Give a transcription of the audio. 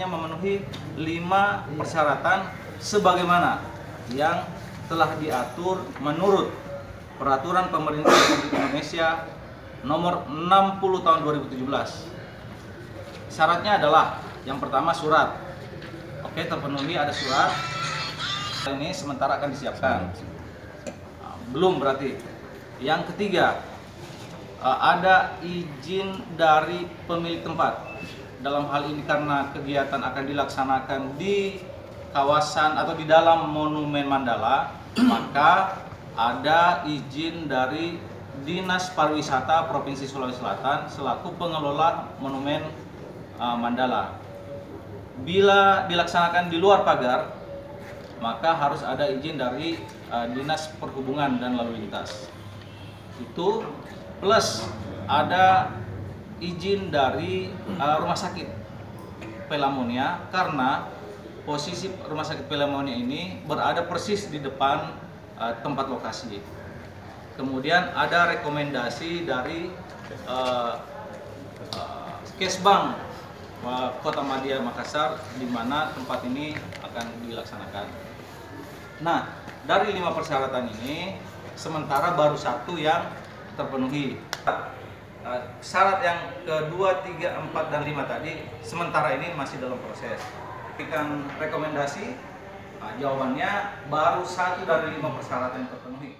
memenuhi 5 persyaratan sebagaimana yang telah diatur menurut Peraturan Pemerintah Republik Indonesia Nomor 60 Tahun 2017. Syaratnya adalah yang pertama surat. Oke, terpenuhi, ada surat. Ini sementara akan disiapkan. Belum berarti. Yang ketiga, ada izin dari pemilik tempat. Dalam hal ini karena kegiatan akan dilaksanakan di kawasan atau di dalam Monumen Mandala, maka ada izin dari Dinas Pariwisata Provinsi Sulawesi Selatan selaku pengelola Monumen Mandala. Bila dilaksanakan di luar pagar, maka harus ada izin dari Dinas Perhubungan dan Lalu Lintas. Itu plus ada izin dari Rumah Sakit Pelamonia, karena posisi Rumah Sakit Pelamonia ini berada persis di depan tempat lokasi. Kemudian ada rekomendasi dari Kesbang Kota Madia Makassar, di mana tempat ini akan dilaksanakan. Nah, dari 5 persyaratan ini, sementara baru 1 yang terpenuhi. Syarat yang kedua, 3, 4, dan 5 tadi sementara ini masih dalam proses. Berikan rekomendasi, jawabannya baru 1 dari 5 persyaratan yang terpenuhi.